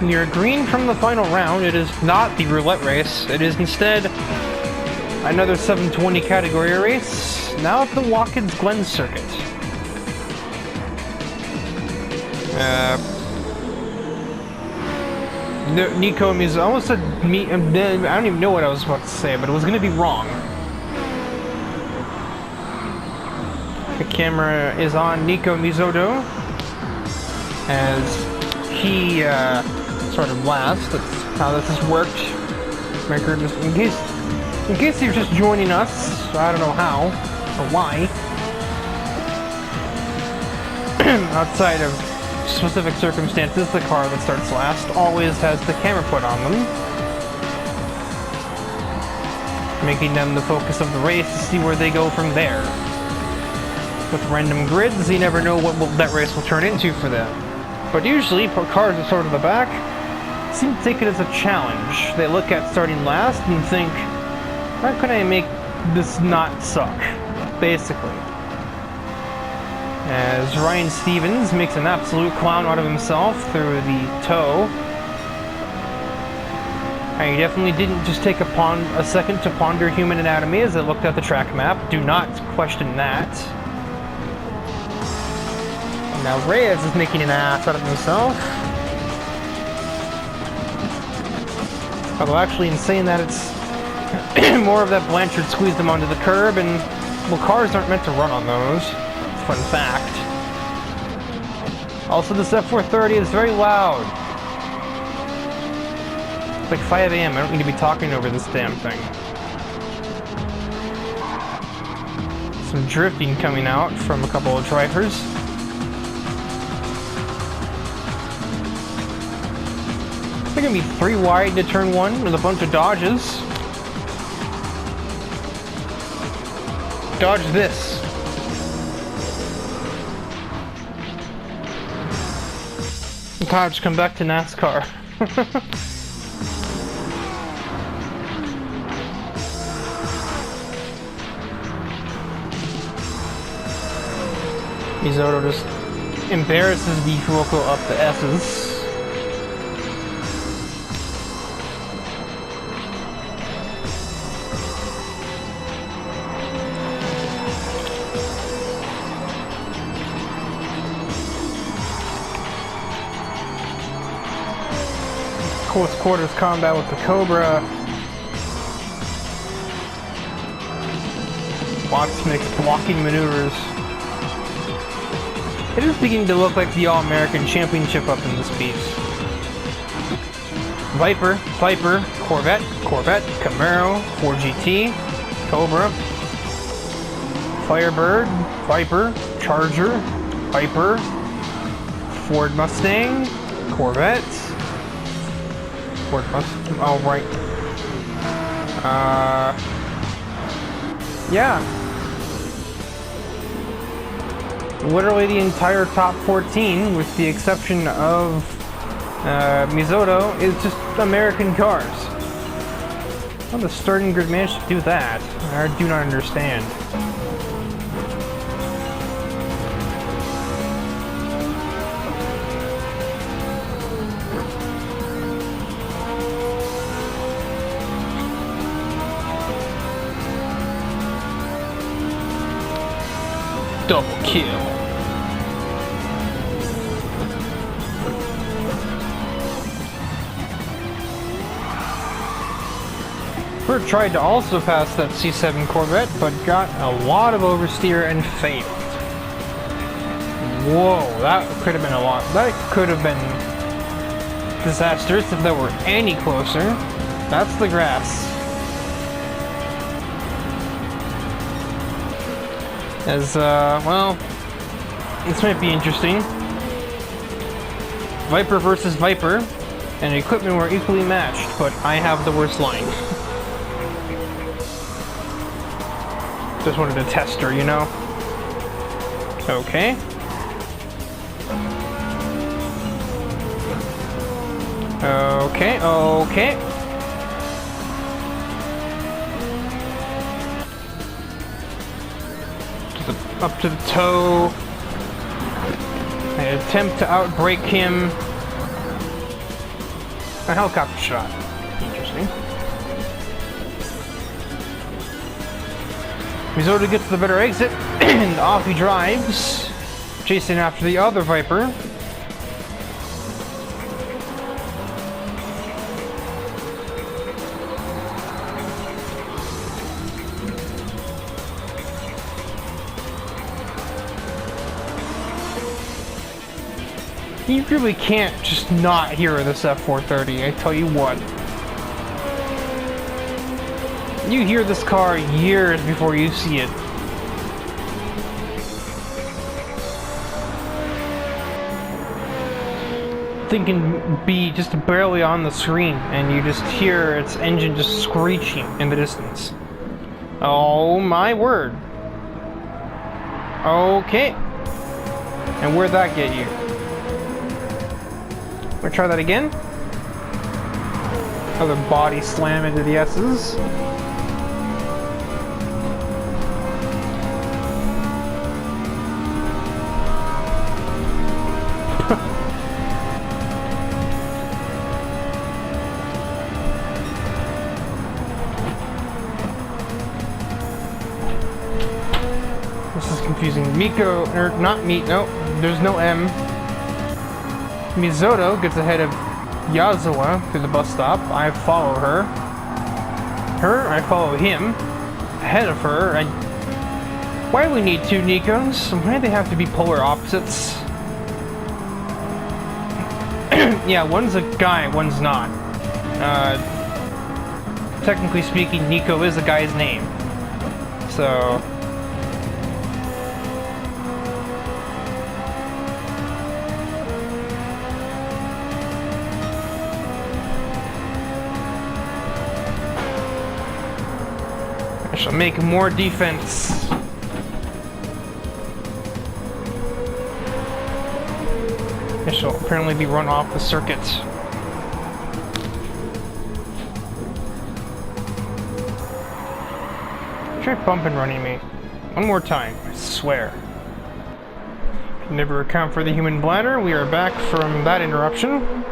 You're green from the final round. It is not the roulette race. It is instead another 720 category race. Now at the Watkins Glen circuit. Nico Mizoto. I almost said me. I don't even know what I was about to say, but it was going to be wrong. The camera is on Nico Mizoto as he started last. That's how this has worked. Record, in case you're just joining us, I don't know how or why. Outside of specific circumstances, the car that starts last always has the camera put on them, making them the focus of the race to see where they go from there. With random grids, you never know what that race will turn into for them. But usually, cars that start at the back seem to take it as a challenge. They look at starting last and think, how can I make this not suck? Basically. As Ryan Stevens makes an absolute clown out of himself through the toe. And he definitely didn't just take a second to ponder human anatomy as I looked at the track map. Do not question that. Now Reyes is making an ass out of himself. Although actually in saying that, it's more of that Blanchard squeezed him onto the curb, and well, cars aren't meant to run on those. Fun fact. Also, this F430 is very loud. It's like 5 AM. I don't need to be talking over this damn thing. Some drifting coming out from a couple of drivers. They're gonna be 3 wide to turn 1 with a bunch of dodges. Dodge this. Dodge, come back to NASCAR. Mizoto just embarrasses the Fuoco up the S's. Close quarters combat with the Cobra. Watts makes blocking maneuvers. It is beginning to look like the All-American Championship up in this piece. Viper, Corvette, Camaro, 4GT, Cobra, Firebird, Viper, Charger, Viper, Ford Mustang, Corvette, Ford Mustang, oh right. Yeah. Literally the entire top 14, with the exception of Mizoto, is just American cars. How the starting grid managed to do that, I do not understand. Double kill. Burt tried to also pass that C7 Corvette, but got a lot of oversteer and failed. Whoa, that could have been a lot. That could have been disastrous if that were any closer. That's the grass. As, well, this might be interesting. Viper versus Viper, and equipment were equally matched, but I have the worst line. Just wanted to test her, you know? Okay. Okay. up to the toe. They attempt to outbrake him. A helicopter shot. Interesting. Mizoto gets the better exit, and off he drives, chasing after the other Viper. You really can't just not hear this F430, I tell you what. You hear this car years before you see it. Thing can be just barely on the screen, and you just hear its engine just screeching in the distance. Oh my word. Okay. And where'd that get you? Wanna try that again? Another body slam into the S's. This is confusing. Miko, or not me, no, there's no M. Mizoto gets ahead of Yazawa to the bus stop. I follow her. I follow him. Ahead of her. Why do we need two Nikos? Why do they have to be polar opposites? Yeah, one's a guy, one's not. Technically speaking, Nico is a guy's name. So... I shall make more defense. I shall apparently be run off the circuit. Try bump and running me. One more time, I swear. Can never account for the human bladder. We are back from that interruption.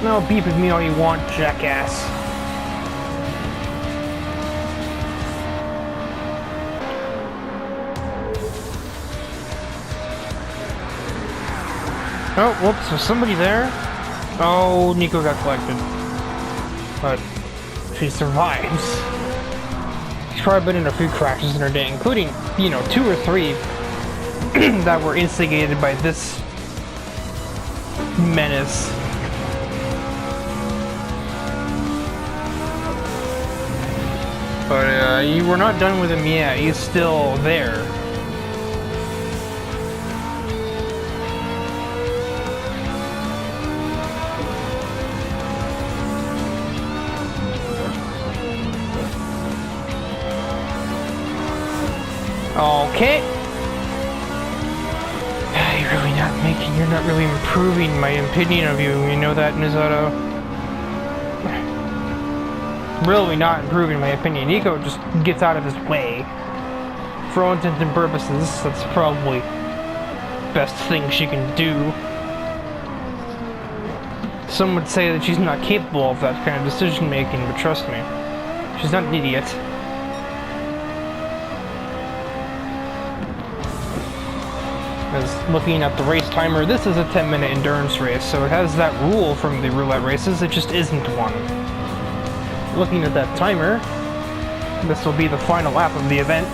No, beep at me all you want, jackass. Oh, whoops, there's somebody there. Oh, Nico got collected. But she survives. She's probably been in a few crashes in her day, including, 2 or 3 that were instigated by this menace. But you were not done with him yet. He's still there. Okay. You're not really improving my opinion of you. You know that, Mizoto? Really not improving my opinion. Nico just gets out of his way. For all intents and purposes, that's probably the best thing she can do. Some would say that she's not capable of that kind of decision making, but trust me, she's not an idiot. As looking at the race timer, this is a 10-minute endurance race, so it has that rule from the roulette races, it just isn't one. Looking at that timer, this will be the final lap of the event,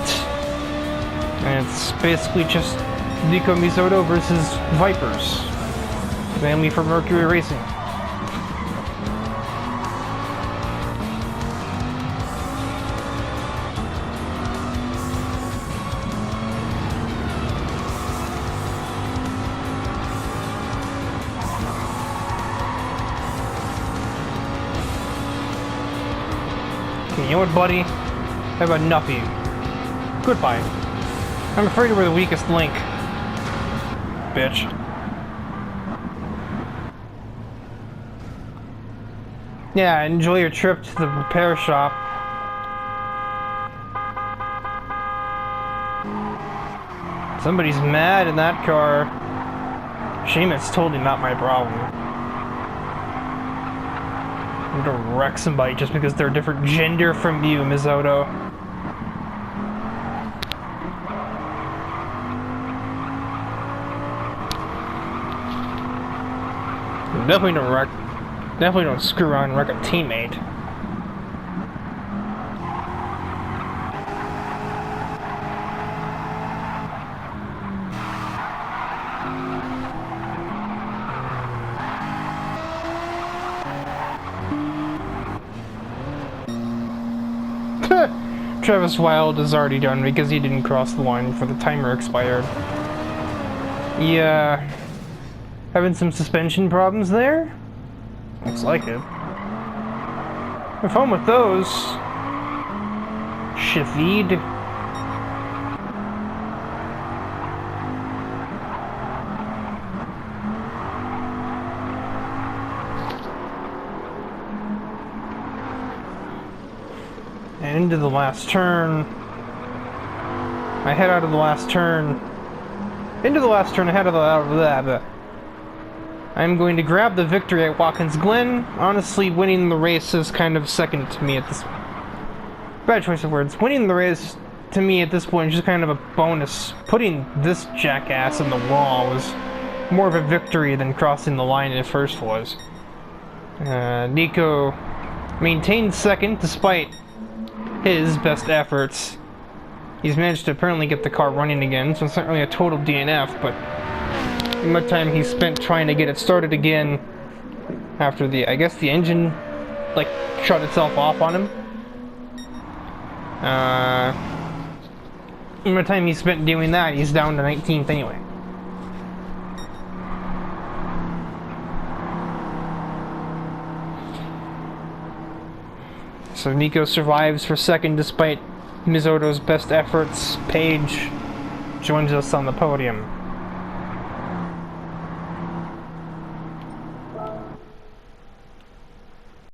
and it's basically just Nico Mizoto versus Vipers, mainly for Mercury Racing. You know what, buddy? How about enough of you? Goodbye. I'm afraid we're the weakest link. Bitch. Yeah, enjoy your trip to the repair shop. Somebody's mad in that car. Shame it's totally not my problem. I'm gonna wreck somebody just because they're a different gender from you, Mizoto. Definitely don't screw around and wreck a teammate. Travis Wild is already done because he didn't cross the line before the timer expired. Yeah. Having some suspension problems there? Looks like it. Have fun with those. Shavid. And into the last turn. I head out of the last turn. Into the last turn, ahead of the... I'm going to grab the victory at Watkins Glen. Honestly, winning the race is kind of second to me at this... Bad choice of words. Winning the race, to me at this point, is just kind of a bonus. Putting this jackass in the wall was more of a victory than crossing the line at first was. Nico maintained second despite his best efforts. He's managed to apparently get the car running again, so it's not really a total DNF, but much time he spent trying to get it started again after the, I guess the engine, like, shut itself off on him. Much time he spent doing that, he's down to 19th anyway. So Nico survives for second despite Mizoto's best efforts. Paige joins us on the podium.